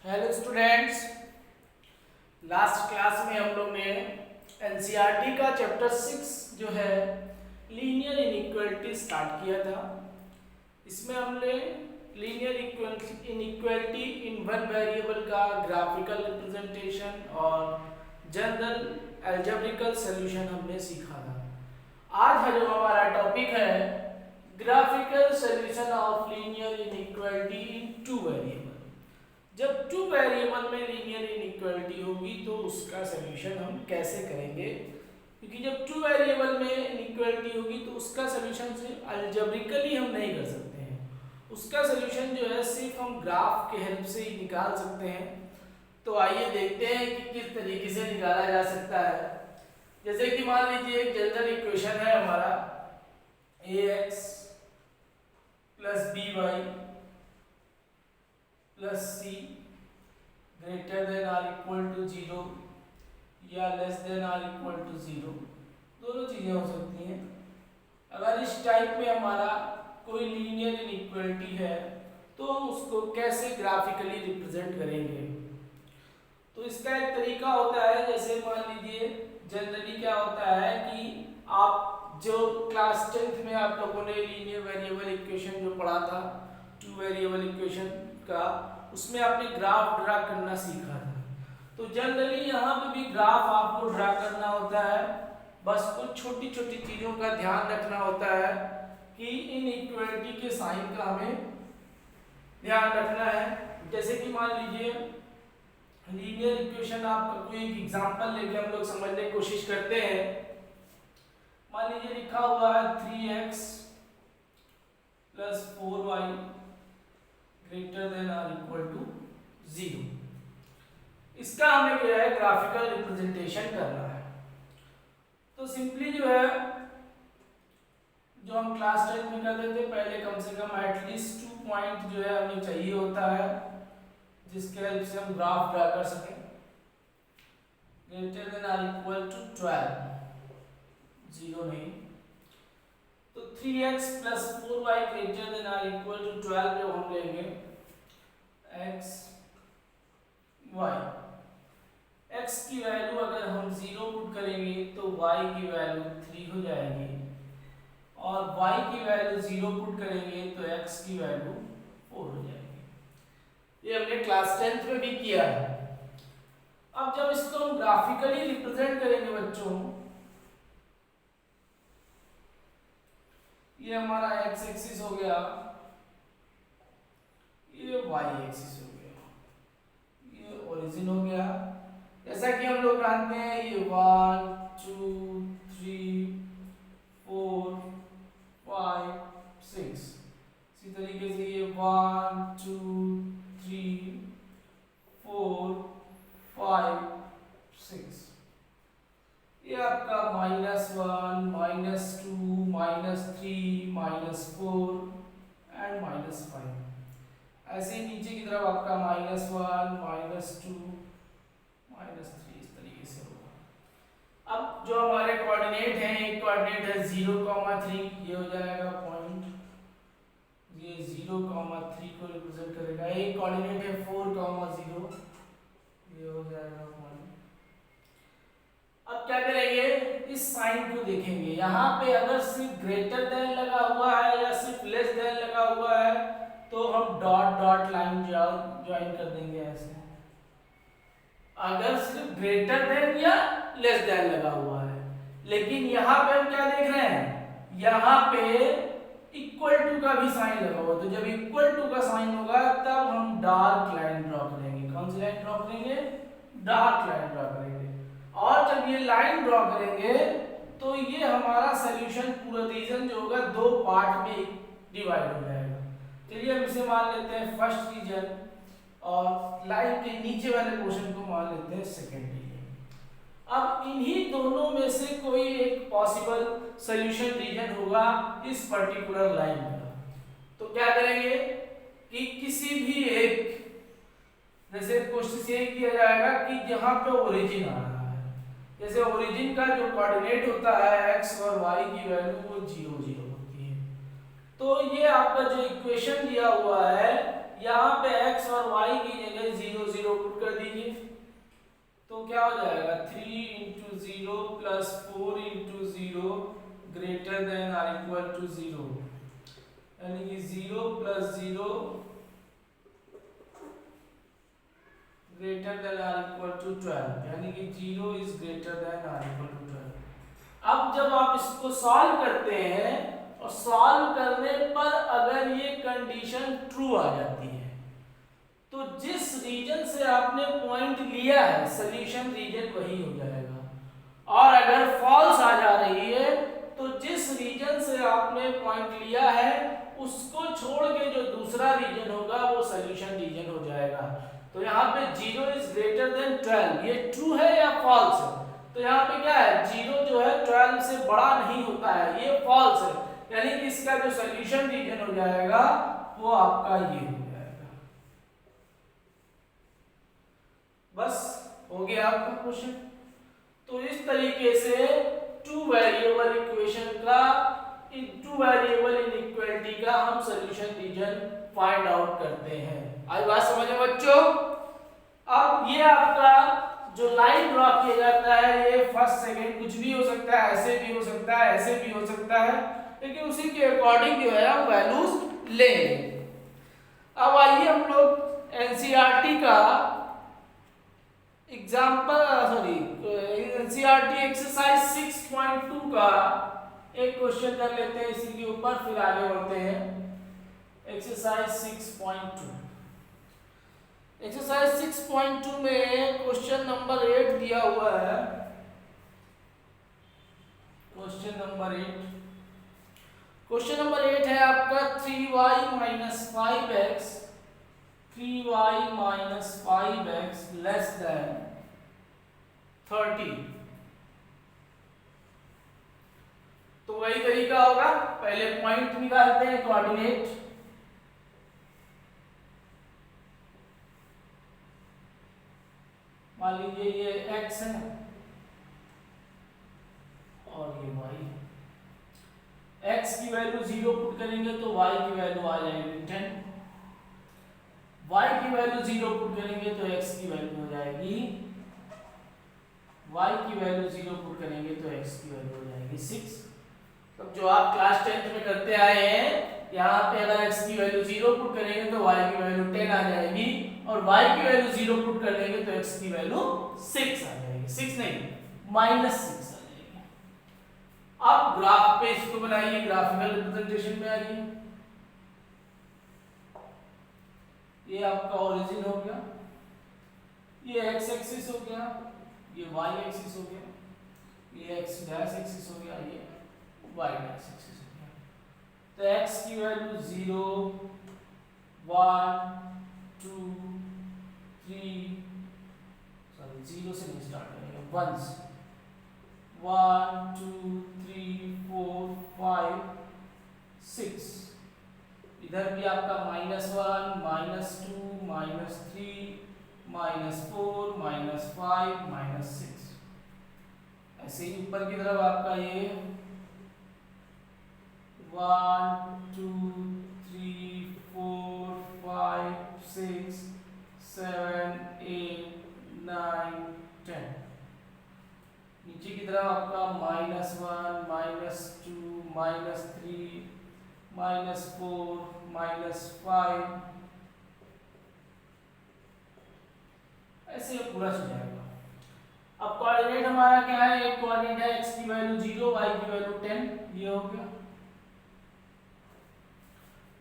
Hello students. Last class में हम लोग ने एनसीईआरटी का चैप्टर 6 जो है लीनियर इनइक्वालिटी स्टार्ट किया था। इसमें हमने linear inequality in one variable का ग्राफिकल रिप्रेजेंटेशन और जनरल अलजेब्रिकल सॉल्यूशन हमने सीखा था। आज जो हमारा टॉपिक है graphical solution of linear inequality in two variable. जब टू वेरिएबल में लीनियर इनइक्वालिटी होगी तो उसका सॉल्यूशन हम कैसे करेंगे, क्योंकि जब टू वेरिएबल में इनइक्वालिटी होगी तो उसका सॉल्यूशन सिर्फ अलजेब्रिकली हम नहीं कर सकते हैं। उसका सॉल्यूशन जो है सिर्फ हम ग्राफ के हेल्प से ही निकाल सकते हैं। तो आइए देखते हैं कि किस तरीके से निकाला जा सकता है। जैसे कि मान लीजिए एक जनरल इक्वेशन है हमारा ax plus by plus c greater than or equal to 0 या less than or equal to 0, दोनों चीज़ें हो सकती हैं। अगर इस टाइप में हमारा कोई लीनियर इनइक्वालिटी है तो हम उसको कैसे ग्राफिकली रिप्रेजेंट करेंगे। तो इसका एक तरीका होता है, जैसे मान लीजिए जनरली क्या होता है कि आप जो क्लास 10th में आप लोगों ने लीनियर वेरिएबल इक्वेशन जो पढ़ा था, टू वेरिएबल इक्वेशन का, उसमें आपने ग्राफ ड्रा करना सीखा था। तो जनरली यहाँ पे भी ग्राफ आपको ड्रा करना होता है। बस कुछ छोटी छोटी चीज़ों का ध्यान रखना होता है कि इन इक्वालिटी के साइन का हमें ध्यान रखना है। जैसे कि मान लीजिए लीनियर इक्वेशन, आपका कोई एग्जांपल लेके हम लोग समझने की कोशिश करते हैं। मान लीजिए लिखा हुआ है 3x plus 4y greater than or equal to 0। इसका हमें क्या है, ग्राफिकल रिप्रेजेंटेशन करना है। तो सिंपली जो है, जो हम क्लास 10 में करते थे, पहले कम से कम एटलीस्ट 2 पॉइंट जो है हमें चाहिए होता है जिसके हेल्प से हम ग्राफ ड्रा कर सकें। Greater than or equal to 12, 0 नहीं, तो 3x plus 4y greater than or equal to 12 जो हम लेंगे x y। x की वैल्यू अगर हम 0 पुट करेंगे तो y की वैल्यू 3 हो जाएगी, और y की वैल्यू 0 पुट करेंगे तो x की वैल्यू 4 हो जाएगी। ये हमने क्लास 10th में भी किया है। अब जब इसको हम ग्राफिकली रिप्रेजेंट करेंगे बच्चों, ये हमारा x एक्सिस हो गया, ये y एक्सिस हो गया, ये ओरिजिन हो गया। जैसा कि हम लोग जानते हैं ये 1 2 3 4 5 6, इसी तरीके से ये 1 2 3 4 5 6, ये आपका -1 -2 -3 -4 एंड -5। ऐसे ही नीचे की तरफ आपका -1 -2 -3 इस तरीके से होगा। अब जो हमारे कोऑर्डिनेट हैं, एक कोऑर्डिनेट है 0,3, ये हो जाएगा पॉइंट, ये 0,3 को रिप्रेजेंट करेगा। एक कोऑर्डिनेट है 4,0, ये हो जाएगा पॉइंट। अब क्या करेंगे, इस साइन को देखेंगे। यहाँ पे अगर सिर्फ ग्रेटर देन लगा हुआ है या सिर्फ लेस देन लगा हुआ है तो हम डॉट डॉट लाइन ज्वाइन कर देंगे ऐसे। अगर सिर्फ ग्रेटर देन या लेस देन लगा हुआ है, लेकिन यहाँ पे हम क्या देख रहे हैं, यहाँ पे इक्वल टू का भी साइन लगा हुआ है। तो जब इक्वल टू का साइन होगा तब हम डार्क लाइन ड्रॉ करेंगे। कौन सी लाइन ड्रॉ करेंगे, डार्क लाइन ड्रॉ करेंगे। और जब ये लाइन ड्रॉ करेंगे तो ये हमारा सॉल्यूशन पूरा रीजन जो होगा दो पार्ट में डिवाइड हो जाएगा। चलिए हम इसे मान लेते हैं फर्स्ट रीजन, और लाइन के नीचे वाले पोर्शन को मान लेते हैं सेकेंड रीजन। अब इन्हीं दोनों में से कोई एक पॉसिबल सॉल्यूशन रीजन होगा इस पर्टिकुलर लाइन का। तो क्या करेंगे कि किसी भी एक, जैसे कोशिश ये किया जाएगा कि जहां पे ओरिजिन आ रहा है, जैसे ओरिजिन का जो कोऑर्डिनेट होता है x और y की वैल्यू वो 0 0 होती है। तो ये आपका जो इक्वेशन दिया हुआ है, यहाँ पे x और y की जगह 0 कर दीजिए तो क्या हो जाएगा 3 into 0 plus 4 into 0 greater than or equal to 0, यानी कि 0 plus 0 greater than or equal to 12, यानी कि 0 is greater than or equal to 12। अब जब आप इसको सॉल्व करते हैं और सॉल्व करने पर अगर ये कंडीशन ट्रू आ जाती है तो जिस रीजन से आपने पॉइंट लिया है सॉल्यूशन रीजन वही हो जाएगा, और अगर फॉल्स आ जा रही है तो जिस रीजन से आपने पॉइंट लिया है उसको छोड़ के जो दूसरा रीजन होगा वो सॉल्यूशन रीजन हो जाएगा। तो यहाँ पे 0 इज ग्रेटर देन 12, ये ट्रू है या फॉल्स है? तो यहाँ पे क्या है 0 जो है 12 से बड़ा नहीं होता है, ये फॉल्स है, यानी कि इसका जो सॉल्यूशन रीजन हो जाएगा वो आपका ये हो जाएगा। बस हो गया आपका क्वेश्चन। तो इस तरीके से टू वेरिएबल इक्वेशन का, टू वेरिएबल इनइक्वालिटी का हम सॉल्यूशन रीजन फाइंड आउट करते हैं। आई बात समझ में बच्चों? अब ये आपका जो लाइन ड्रॉ किया जाता है ये फर्स्ट सेकंड कुछ भी हो सकता है, ऐसे भी हो सकता है, ऐसे भी हो सकता है, लेकिन उसी के अकॉर्डिंग जो है हम वैल्यूज लेंगे। अब आइए हम लोग एनसीईआरटी का एनसीईआरटी एक्सरसाइज 6.2 का एक क्वेश्चन कर लेते हैं इसी के ऊपर, फिर आगे बढ़ते हैं। एक्सरसाइज 6.2, एक्सरसाइज 6.2 में क्वेश्चन नंबर 8 दिया हुआ है। क्वेश्चन नंबर 8 है आपका 3y minus 5x 3y minus 5x less than 30। तो वही तरीका होगा, पहले पॉइंट निकालते हैं, कोऑर्डिनेट। मान लीजिए ये x है और ये y। x की वैल्यू 0 पुट करेंगे तो y की वैल्यू आ जाएगी 10, y की वैल्यू 0 पुट करेंगे तो x की वैल्यू हो जाएगी, y की वैल्यू 0 पुट करेंगे तो x की वैल्यू हो जाएगी 6। तो जो आप क्लास 10th में करते आए हैं, यहाँ पे अगर x की वैल्यू 0 पुट करेंगे तो y की वैल्यू 10 आ जाएगी, और y की वैल्यू 0 पुट कर लेंगे तो x की वैल्यू 6 आ जाएगी, 6 नहीं माइनस 6 आ जाएगी। अब ग्राफ पे इसको बनाइए, ग्राफिकल रिप्रेजेंटेशन में आइए। ये आपका ओरिजिन हो गया, ये x एक्सिस हो गया, ये y एक्सिस हो गया, ये x डैश एक्सिस हो गया, ये y डैश एक्सिस हो गया। तो x की वैल्यू 0 1 2 3, सॉरी 0 से नहीं स्टार्ट करेंगे, 1 1 2 3 4 5 6। इधर भी आपका -1 -2 -3 -4 -5 -6। ऐसे ही ऊपर की तरफ आपका ये 1 2 3 4 5 6 7 8 9 10। नीचे की तरफ आपका -1 -2 -3 -4 -5, ऐसे ये पूरा चल जाएगा। अब कोऑर्डिनेट हमारा क्या है, एक कोऑर्डिनेट है x की वैल्यू 0 y की वैल्यू 10, ये हो गया।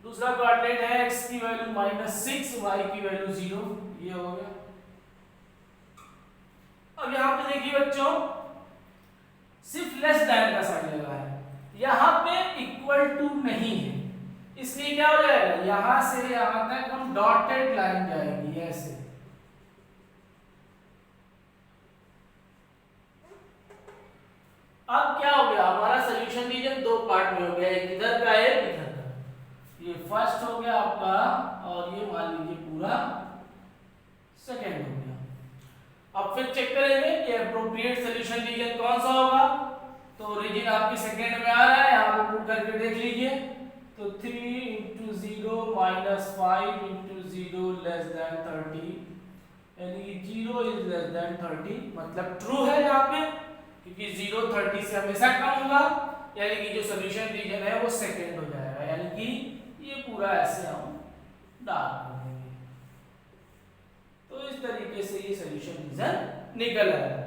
दूसरा कोऑर्डिनेट है x की वैल्यू -6 y की वैल्यू 0, ये हो गया। अब यहाँ पे देखिए बच्चों, सिर्फ लेस देन का साइन लगा है, यहाँ पे इक्वल टू नहीं है, इसलिए क्या हो जाएगा, यहां से यहां तक हम डॉटेड लाइन जाएगी ऐसे। अब क्या हो गया, हमारा सॉल्यूशन रीजन दो पार्ट में हो गया, एक इधर का एक इधर का। ये फर्स्ट हो गया आपका, और ये मान लीजिए पूरा सेकंड हो गया। अब फिर चेक करेंगे कि एप्रोप्रिएट सॉल्यूशन रीजन कौन सा होगा। तो रीजन आपके सेकंड में आ रहा है, यहाँ पे पुट करके देख लीजिए। तो 3 × 0 -5 × 0 < 30, यानी कि 0 इज लेस देन 30, मतलब ट्रू है यहाँ पे, क्योंकि 0 30 से हमेशा कम होगा, यानी कि जो सोल्यूशन रीजन है वो सेकंड हो जाएगा, यानी कि ये पूरा ऐसे हम डार्क कर देंगे। तो इस तरीके से ये सोल्यूशन रीजन निकल आएगा।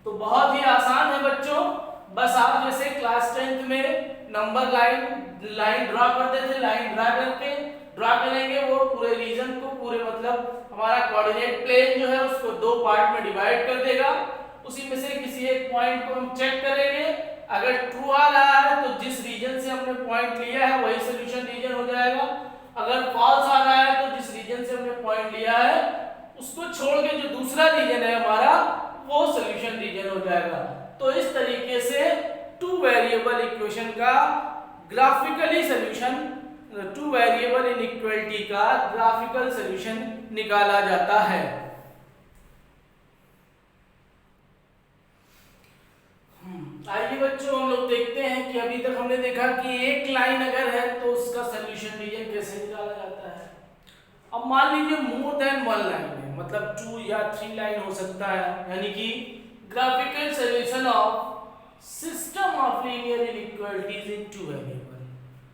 तो बहुत ही आसान है बच्चों, बस आप जैसे क्लास 10th में नंबर लाइन ड्रा करते थे, लाइन ड्रा करेंगे, वो पूरे रीजन को पूरे मतलब हमारा कोऑर्डिनेट प्लेन जो है उसको दो पार्ट में डिवाइड कर देगा, उसी में से किसी एक पॉइंट को हम चेक करेंगे, अगर ट्रू आ रहा है तो जिस रीजन से हमने पॉइंट लिया है वही सोल्यूशन रीजन हो जाएगा, अगर फॉल्स आ रहा है तो जिस रीजन से हमने पॉइंट लिया है उसको छोड़ के जो दूसरा रीजन है हमारा वो सोल्यूशन रीजन हो जाएगा। तो इस तरीके से टू वेरिएबल इक्वेशन का graphically solution, two variable inequality का ग्राफिकल सॉल्यूशन निकाला जाता है। आइए बच्चों हम लोग देखते हैं कि अभी तक हमने देखा कि एक लाइन अगर है तो उसका सॉल्यूशन रीजन कैसे निकाला जाता है। अब मान लीजिए मोर देन वन लाइन है, मतलब 2 या 3 लाइन हो सकता है, यानी कि graphical solution of system of linear inequalities in two variable,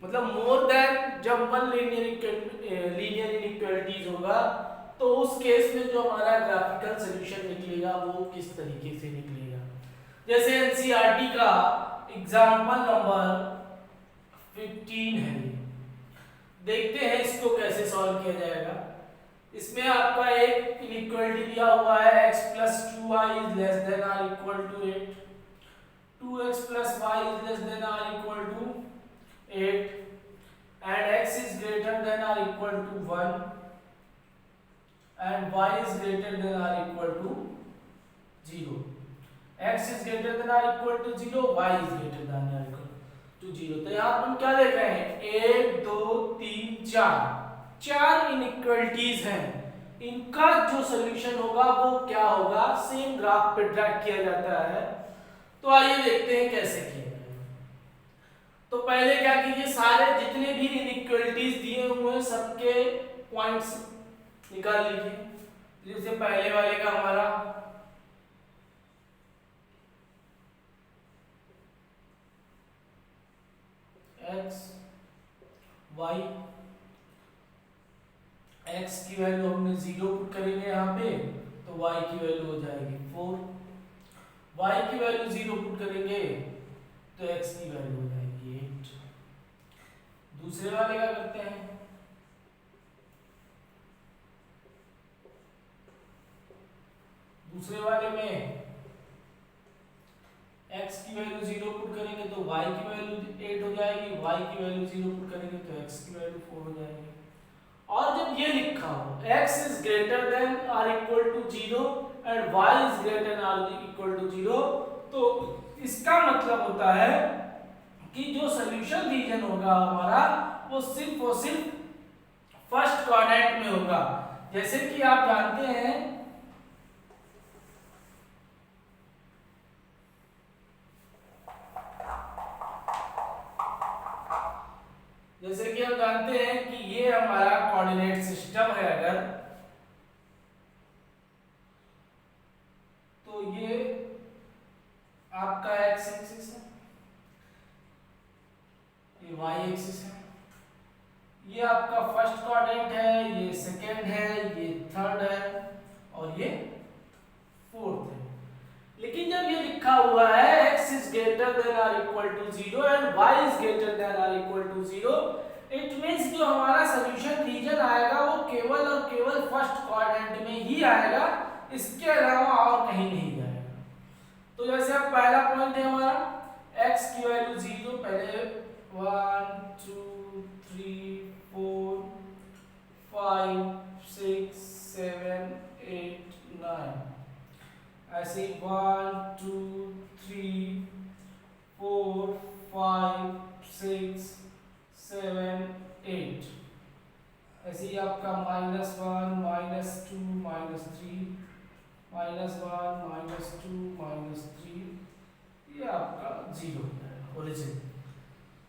मतलब मोर देन जब वन लीनियर इनइक्वालिटीज होगा तो उस केस में जो हमारा ग्राफिकल सॉल्यूशन निकलेगा वो किस तरीके से निकलेगा। जैसे एनसीईआरटी का एग्जाम्पल नंबर 15 है, देखते हैं इसको कैसे सॉल्व किया जाएगा। इसमें आपका एक इनइक्वालिटी दिया हुआ है x plus 2y is less than or equal to 8, 2x plus y is less than or equal to 8 and x is greater than or equal to 1 and y is greater than or equal to 0, x is greater than or equal to 0, y is greater than or equal to 0। तो यहाँ हम क्या देख रहे हैं, 1 2 3 4 inequalities हैं, इनका जो सॉल्यूशन होगा वो क्या होगा, सेम ग्राफ पे ड्रैग किया जाता है। तो आइए देखते हैं कैसे किया जाएगा। तो पहले क्या कीजिए, सारे जितने भी इनइक्वालिटीज दिए हुए हैं सबके पॉइंट्स निकाल लीजिए। जैसे पहले वाले का हमारा x y, x की वैल्यू हमने 0 पुट करेंगे यहाँ पे तो y की वैल्यू हो जाएगी 4, y की वैल्यू 0 पुट करेंगे तो x की वैल्यू हो जाएगी 8। दूसरे वाले का करते हैं, दूसरे वाले में x की वैल्यू 0 पुट करेंगे तो y की वैल्यू 8 हो जाएगी, y की वैल्यू 0 पुट करेंगे तो x की वैल्यू 4 हो जाएगी। और जब ये लिखा हो x is greater than or equal to 0 and y is greater than or equal to 0, तो इसका मतलब होता है कि जो सॉल्यूशन रीजन होगा हमारा वो सिर्फ फर्स्ट क्वाड्रेंट में होगा। जैसे कि आप जानते हैं कि ये हमारा कोऑर्डिनेट सिस्टम है, अगर तो ये आपका x एक्सिस है, ये y एक्सिस है, ये आपका फर्स्ट क्वाड्रेंट है, ये सेकंड है, ये थर्ड है और ये फोर्थ है। लेकिन जब ये लिखा हुआ है x is greater than or equal to 0 and y is greater than or equal to 0, it means जो हमारा सॉल्यूशन रीजन आएगा वो केवल और केवल फर्स्ट क्वाड्रेंट में ही आएगा, इसके अलावा और कहीं नहीं जाएगा। तो जैसे अब पहला पॉइंट है हमारा x की वैल्यू 0, पहले 1 2 3 4 5 6 7 8 9, ऐसे 1 2 3 4 5 6 7 8, ऐसे ही आपका -1 -2 -3 -1 -2 -3, ये आपका 0 है ओरिजिन।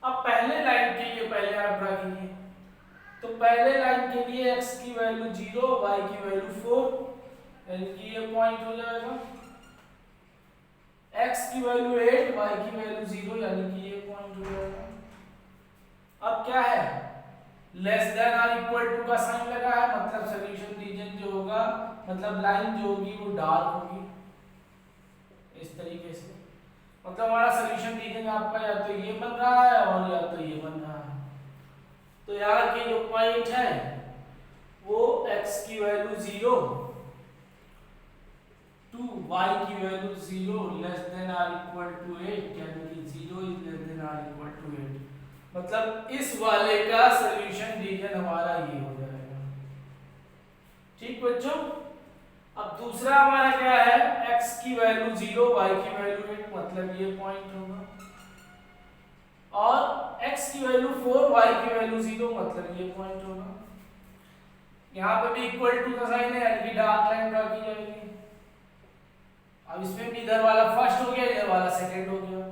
अब पहले लाइन के लिए पहले आप ड्रा कीजिए, तो पहले लाइन के लिए x की वैल्यू 0, y की वैल्यू 4, यानी कि ये पॉइंट हो जाएगा। x की वैल्यू 8, y की वैल्यू 0, यानी कि ये पॉइंट हो जाएगा। अब क्या है, less than or equal to का साइन लगा है, मतलब सॉल्यूशन रीजन जो होगा, मतलब लाइन जो होगी वो डार्क होगी इस तरीके से। मतलब हमारा सॉल्यूशन रीजन आपका या तो ये बन रहा है और या तो ये बन रहा है। तो यहाँ के जो पॉइंट है वो x की वैल्यू 0 टू y की value 0 less than or equal to 8, यानी कि 0 is less than or equal to 8। मतलब इस वाले का सॉल्यूशन रीजन हमारा ये हो जाएगा। ठीक बच्चों, अब दूसरा हमारा क्या है, x की वैल्यू 0, y की वैल्यू 8, मतलब ये पॉइंट होगा। और x की वैल्यू 4, y की वैल्यू 0, मतलब ये पॉइंट होगा। यहाँ पे भी इक्वल टू का साइन है, यानी कि डार्क लाइन ड्रा की जाएगी। अब इसमें भी इधर वाला फर्स्ट हो गया, इधर वाला सेकंड हो गया,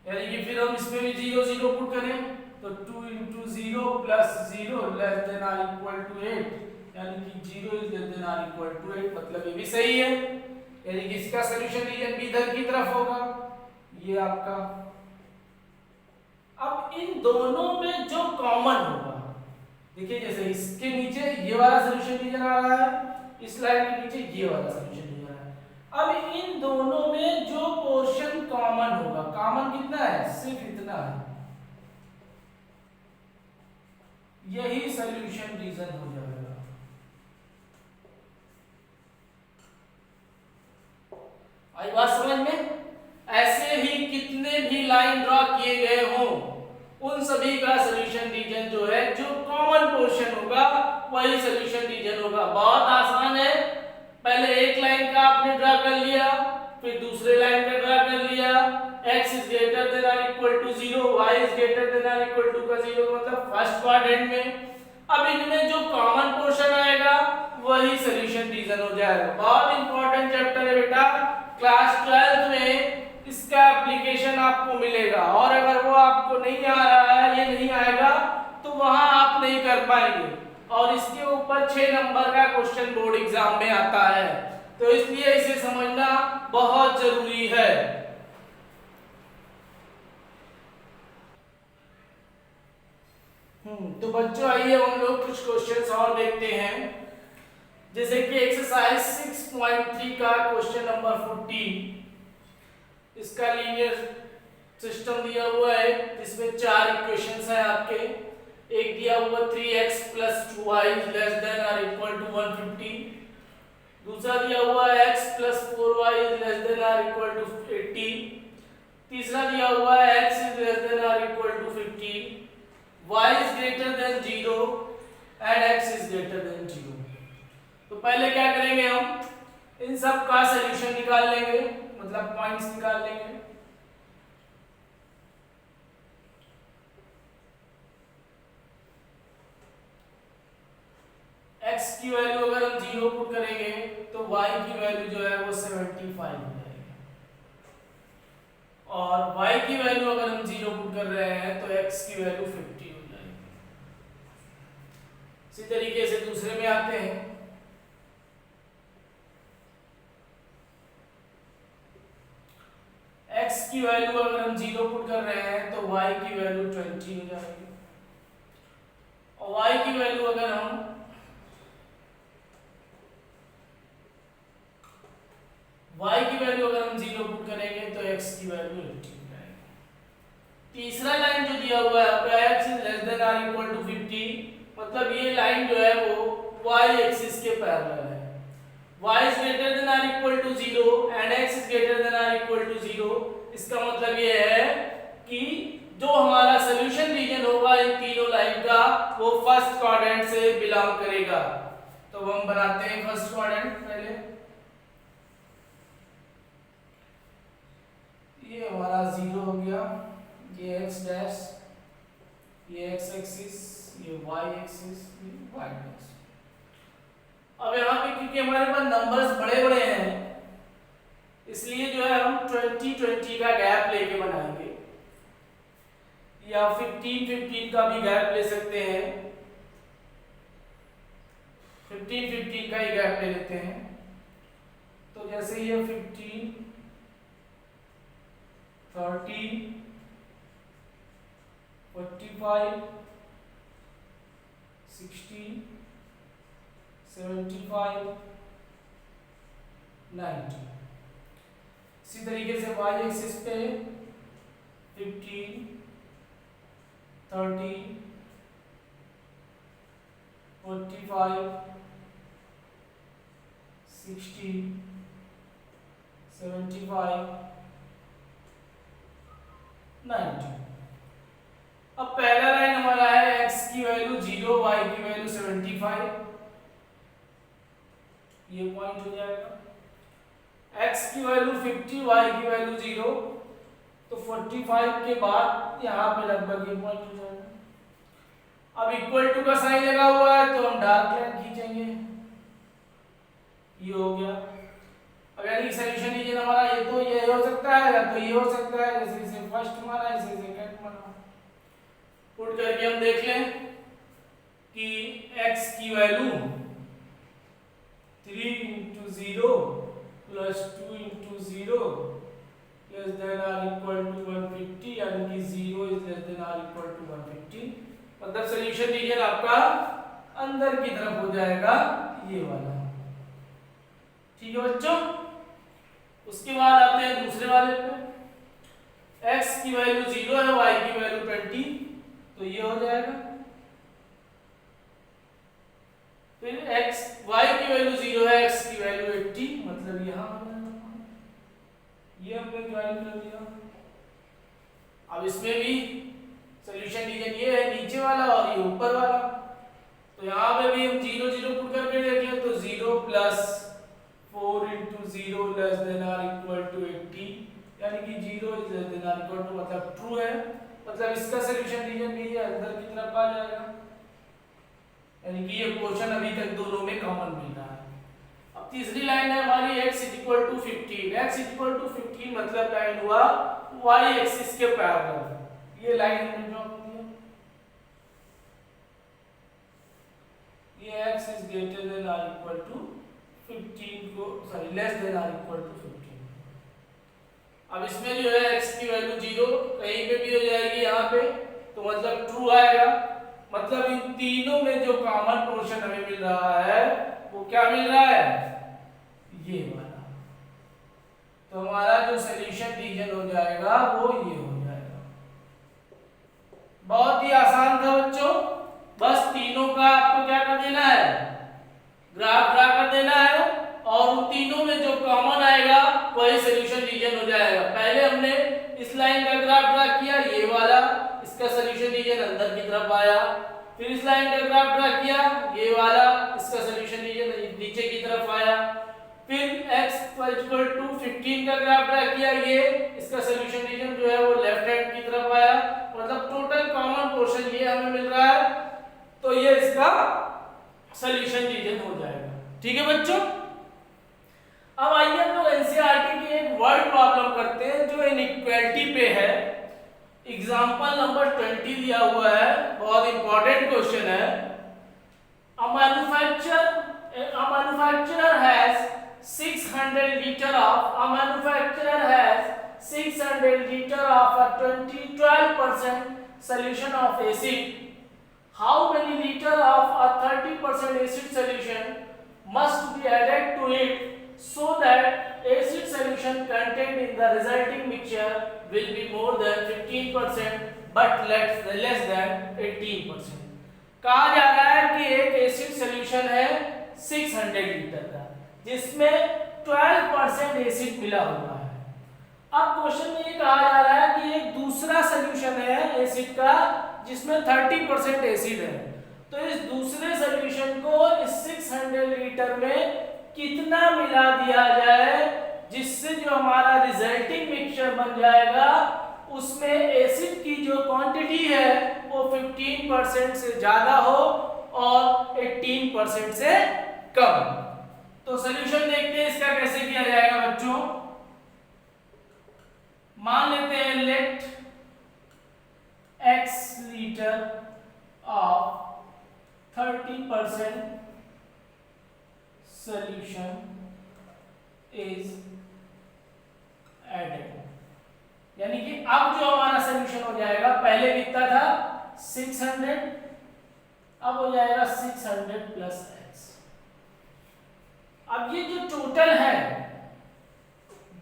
यानी कि फिर हम इसमें भी 0 0 पुट करें तो 2 × 0 + 0 less than or equal to 8, यानी कि 0 is less than or equal to 8, मतलब ये भी सही है, यानी कि इसका सॉल्यूशन रीजन भी इधर की तरफ होगा, ये आपका। अब इन दोनों में जो कॉमन होगा, देखिए जैसे इसके नीचे ये वाला सॉल्यूशन रीजन आ रहा है, इस लाइन के नीचे ये वाला सॉल्यूशन रीजन आ रहा है। अब इन दोनों में जो पोर्शन कॉमन होगा, कॉमन कितना है, सिर्फ इतना है, यही सॉल्यूशन रीजन हो जाएगा। आई बात समझ में? ऐसे ही कितने भी लाइन ड्रॉ किए गए हों, उन सभी का सॉल्यूशन रीजन जो है, जो कॉमन पोर्शन होगा वही सॉल्यूशन रीजन होगा। बहुत आसान है, पहले एक लाइन का आपने ड्रा कर लिया, फिर दूसरे लाइन का ड्रा कर लिया, x is greater than or equal to 0, y is greater than or equal to का 0, मतलब फर्स्ट क्वाड्रेंट में। अब इनमें जो कॉमन पोर्शन आएगा वही सॉल्यूशन रीजन हो जाएगा। बहुत इंपॉर्टेंट चैप्टर है बेटा, क्लास 12 में इसका एप्लीकेशन आपको मिलेगा, और अगर वो आपको नहीं आ रहा है, ये नहीं आएगा, तो वहां आप नहीं कर पाएंगे। और इसके ऊपर 6 नंबर का क्वेश्चन बोर्ड एग्जाम में आता है, तो इसलिए इसे समझना बहुत जरूरी है। तो बच्चों आइए हम लोग कुछ क्वेश्चंस और देखते हैं, जैसे कि एक्सरसाइज 6.3 का क्वेश्चन नंबर 14। इसका लीनियर सिस्टम दिया हुआ है, जिसमें 4 इक्वेशंस हैं आपके। एक दिया हुआ 3x + 2y less than or equal to 150, दूसरा दिया हुआ है x + 4y less than or equal to 80, तीसरा दिया हुआ है x is less than or equal to 50, y is greater than 0 and x is greater than 0। तो पहले क्या करेंगे, हम इन सब का सॉल्यूशन निकाल लेंगे, मतलब पॉइंट्स निकाल लेंगे। x की वैल्यू अगर हम 0 पुट करेंगे तो y की वैल्यू जो है वो 75 हो जाएगी, और y की वैल्यू अगर हम 0 पुट कर रहे हैं तो x की वैल्यू 50 हो जाएगी। इसी तरीके से दूसरे में आते हैं। x की वैल्यू अगर हम 0 पुट कर रहे हैं तो y की वैल्यू 20 हो जाएगी, और y की वैल्यू अगर हम y की वैल्यू अगर हम 0 पुट करेंगे तो x की वैल्यू 80 हो जाएगी। तीसरा लाइन जो दिया हुआ है आपका x is less than or equal to 50, मतलब ये लाइन जो है वो y एक्सिस के पैरेलल है। y is greater than or equal to 0 and x is greater than or equal to 0। इसका मतलब ये है कि जो हमारा सॉल्यूशन रीजन होगा इन तीनों लाइन का, वो फर्स्ट क्वाड्रेंट से बिलोंग करेगा। तो हम बनाते हैं फर्स्ट क्वाड्रेंट। पहले ये हमारा 0 हो गया, ये x डैश, ये x एक्सिस, ये y एक्सिस, ये y डैश। अब यहाँ पे क्योंकि हमारे पास नंबर्स बड़े बड़े हैं, इसलिए जो है हम 20-20 का गैप लेके बनाएंगे, या 15-15 का भी गैप ले सकते हैं। 15-15 का ही गैप ले लेते हैं। तो जैसे ये 15, 30, 45, 60, 75, 90। इसी तरीके से y एक्सिस पे 15, 30, 45, 60, 75, 90। अब पहला लाइन हमारा है x की वैल्यू 0, y की वैल्यू 75, ये पॉइंट हो जाएगा। x की वैल्यू 50, y की वैल्यू 0, तो 45 के बाद यहाँ पे लगभग ये पॉइंट हो जाएगा। अब इक्वल टू का साइन लगा हुआ है तो हम डार्क लाइन खींचेंगे, ये हो गया। अब यानी सॉल्यूशन लीजिए हमारा ये तो ये हो सकता है या तो ये हो सकता है, जैसे इसे फर्स्ट माना इसे सेकंड माना। पुट करके हम देख लें कि x की value 3 into 0 plus 2 into 0 less than or equal to 150, यानी कि 0 is less than or equal to 150। मतलब सॉल्यूशन रीजन आपका अंदर की तरफ हो जाएगा ये वाला। ठीक है बच्चों, उसके बाद आते हैं दूसरे वाले पे। x की वैल्यू 0 है, y की वैल्यू 20, तो ये हो जाएगा। फिर y की वैल्यू 0 है, x की वैल्यू 80, मतलब यहाँ हो जाएगा। ये हमने ज्वाइन कर दिया। अब इसमें भी सॉल्यूशन रीजन ये है नीचे वाला और ये ऊपर वाला, तो यहाँ पे भी हम 0 0 पुट करके देख लें तो 0 plus 4 into 0 less than or equal to 80, यानी कि 0 is less than or equal to मतलब ट्रू है, मतलब इसका सॉल्यूशन रीजन भी ये अंदर की तरफ आ जाएगा, यानी कि ये क्वेश्चन अभी तक दोनों में कॉमन मिल रहा है। अब तीसरी लाइन है हमारी x equal to 15, x equal to 15 मतलब लाइन हुआ y एक्सिस के पैरेलल, ये लाइन हमने ड्रॉ कर दिया। ये x is greater than or equal to 15 को सॉरी लेस देन और इक्वल टू 15। अब इसमें जो है x की वैल्यू 0 कहीं पे भी हो जाएगी यहाँ पे, तो मतलब ट्रू आएगा। मतलब इन तीनों में जो कॉमन पोर्शन हमें मिल रहा है वो क्या मिल रहा है, ये वाला। तो हमारा जो सॉल्यूशन रीजन हो जाएगा वो ये हो जाएगा। बहुत ही आसान था बच्चों, बस तीनों का आपको क्या कर देना है, ग्राफ ड्रा कर देना है और उन तीनों में जो कॉमन आएगा वही सॉल्यूशन रीजन हो जाएगा। पहले हमने इस लाइन का ग्राफ ड्रा किया, ये वाला, इसका सॉल्यूशन रीजन अंदर की तरफ आया। फिर इस लाइन का ग्राफ ड्रा किया, ये वाला, इसका सॉल्यूशन रीजन नीचे की तरफ आया। फिर x इक्वल टू 15 का ग्राफ ड्रा किया, ये इसका सॉल्यूशन रीजन जो है वो लेफ्ट हैंड की तरफ आया। मतलब टोटल कॉमन पोर्शन ये हमें मिल रहा है, तो ये इसका सॉल्यूशन रीजन हो जाएगा। ठीक है बच्चों, अब आइए हम लोग एनसीईआरटी की एक वर्ड प्रॉब्लम करते हैं जो इनइक्वालिटी पे है। एग्जांपल नंबर 20 दिया हुआ है, बहुत इंपॉर्टेंट क्वेश्चन है। A manufacturer has 600 liter of a 12% solution of acid. How many liter of a 30% acid solution must be added to it so that acid solution contained in the resulting mixture will be more than 15% but less than 18%? कहा जा रहा है कि एक acid solution है 600 litre का जिसमें 12% acid मिला हुआ है। अब क्वेश्चन में ये कहा जा रहा है कि एक दूसरा सॉल्यूशन है एसिड का जिसमें 30% एसिड है, तो इस दूसरे सॉल्यूशन को इस 600 लीटर में कितना मिला दिया जाए जिससे जो हमारा रिजल्टिंग मिक्सचर बन जाएगा उसमें एसिड की जो क्वांटिटी है वो 15% से ज्यादा हो और 18% से कम। तो सॉल्यूशन देखते हैं इसका कैसे किया जाएगा बच्चों। मान लेते हैं let x litre of 30% solution is added, यानी कि अब जो हमारा सोल्यूशन हो जाएगा, पहले कितना था 600, अब हो जाएगा 600 प्लस एक्स। अब ये जो टोटल है,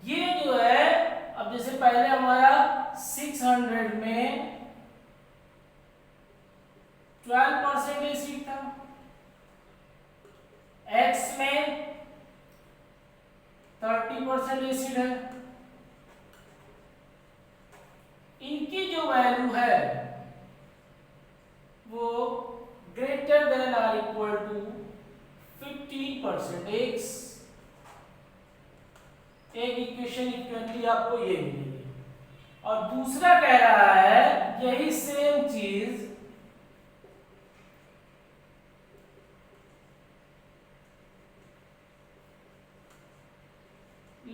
ये जो है, अब जैसे पहले हमारा 600 में 12% एसिड था, एक्स में 30% एसिड है, इनकी जो वैल्यू है वो greater than or equal to 15%। एक इक्वेशन इक्वली आपको ये मिलेगी, और दूसरा कह रहा है यही सेम चीज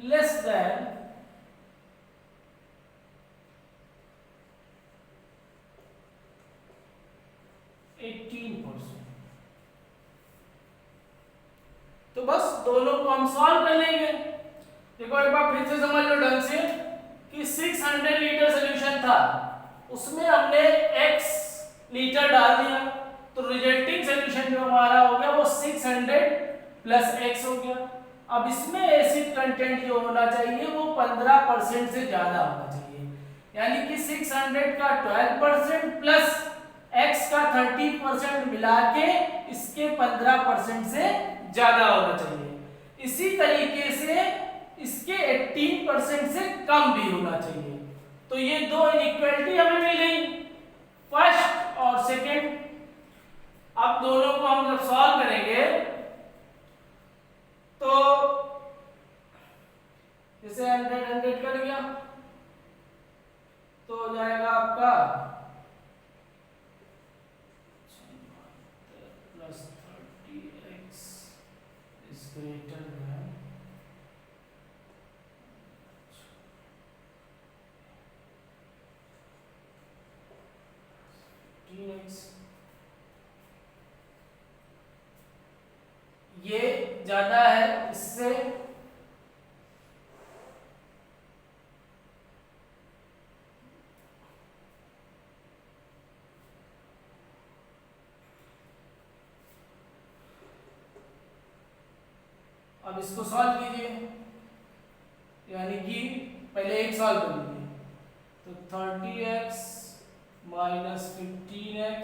लेस देन 18%। तो बस दोनों को हम सॉल्व कर लेंगे। देखो एक बार फिर से समझ लो ढंग से कि 600 लीटर सोल्यूशन था, उसमें हमने x लीटर डाल दिया, तो रिजल्टिंग सोल्यूशन जो हमारा हो गया वो 600 प्लस x हो गया। अब इसमें एसिड कंटेंट जो होना चाहिए वो 15% से ज्यादा होना चाहिए, यानी कि 600 का 12% प्लस x का 30% मिला के इसके 15% से ज्यादा होना चाहिए। इसी तरीके से इसके 18% से कम भी होना चाहिए। तो ये दो इनइक्वालिटी हमें मिल गई, फर्स्ट और सेकंड। अब दोनों को हम जब सॉल्व करेंगे तो जैसे 100 कर गया तो हो जाएगा आपका plus 30x is greater then 15x। ये ज्यादा है इससे, अब इसको सॉल्व कीजिए, यानी कि पहले एक सॉल्व कर लीजिए, तो 30x minus 15x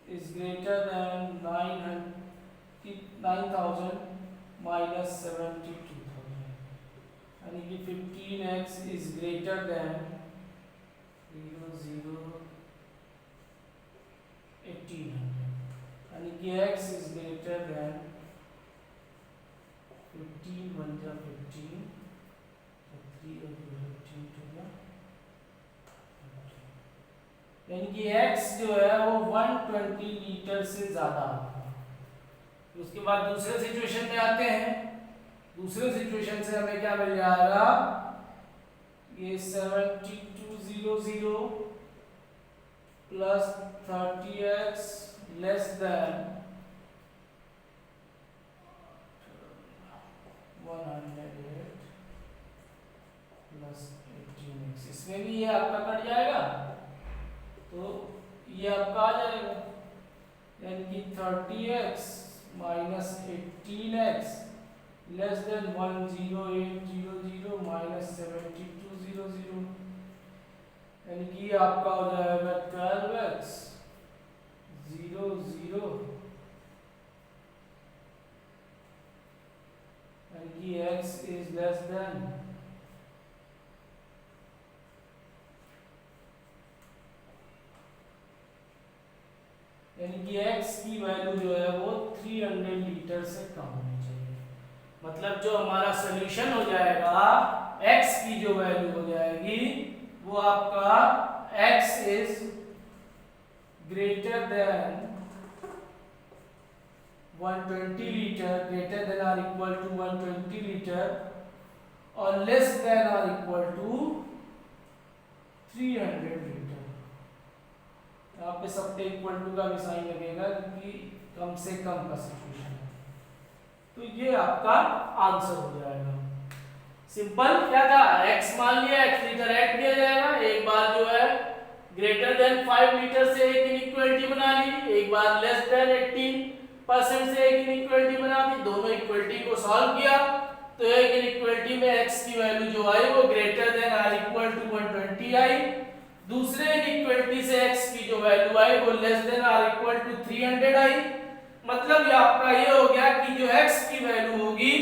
is greater then 9000 minus 72,000, यानी कि 15x इज ग्रेटर देन 1800, यानी कि x इज ग्रेटर देन 15 1 जा 15, तो 3 और 15 to गया, यानी कि x जो है वो 120 लीटर से ज्यादा होगा। उसके बाद दूसरे सिचुएशन में आते हैं। दूसरे सिचुएशन से हमें क्या मिल जाएगा, ये 7200 plus 30x less than 108 plus 18x, इसमें भी ये आपका कट जाएगा, तो ये आपका आ जाएगा, यानी कि 30x minus 18x less than 10800 minus 7200, यानी कि आपका हो जाएगा 12x 00, यानी कि x इज लेस देन यानी कि x की वैल्यू जो है वो 300 लीटर से कम होनी चाहिए। मतलब जो हमारा सॉल्यूशन हो जाएगा, x की जो वैल्यू हो जाएगी वो आपका x is greater than 120 litre, greater than or equal to 120 litre, और less than or equal to 300 litre. यहाँ पे सबके इक्वल टू का भी साइन लगेगा क्योंकि कम से कम का सिचुएशन है। तो ये आपका आंसर हो जाएगा। सिंपल क्या था, x मान लिया, x लीटर ऐड किया जाएगा, एक बार जो है ग्रेटर देन 5 लीटर से एक इनइक्वालिटी बना ली, एक बार लेस देन 18% से एक इनइक्वालिटी बना दी, दोनों इक्वालिटी को सॉल्व किया तो एक इनइक्वालिटी में x की वैल्यू जो आई वो ग्रेटर देन और इक्वल टू 120 आई, दूसरे इनइक्वालिटी से x की जो वैल्यू आई वो लेस देन और इक्वल टू 300 आई। मतलब ये आपका ये हो गया कि जो x की वैल्यू होगी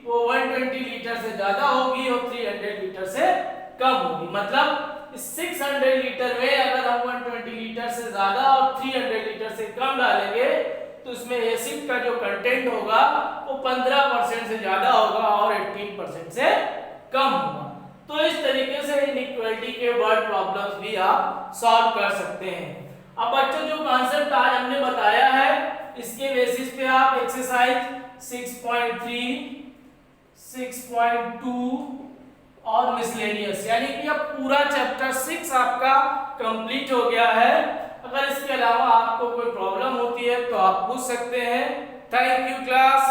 वो 120 लीटर से ज्यादा होगी और 300 लीटर से कम होगी। मतलब 600 लीटर में अगर हम 120 लीटर से ज्यादा और 300 लीटर से कम डालेंगे तो इसमें एसिड का जो कंटेंट होगा वो 15% से ज्यादा होगा और 18% से कम होगा। तो इस तरीके से इनइक्वालिटी के वर्ड प्रॉब्लम्स भी आप सॉल्व कर सकते हैं। अब बच्चों जो कॉन्सेप्ट आज हमने बताया है इसके बेसिस पे आप एक्सरसाइज 6.3, 6.2 और मिसलेनियस यानी कि अब पूरा चैप्टर 6 आपका कंप्लीट हो गया है। अगर इसके अलावा आपको कोई प्रॉब्लम होती है तो आप पूछ सकते हैं। Thank you class.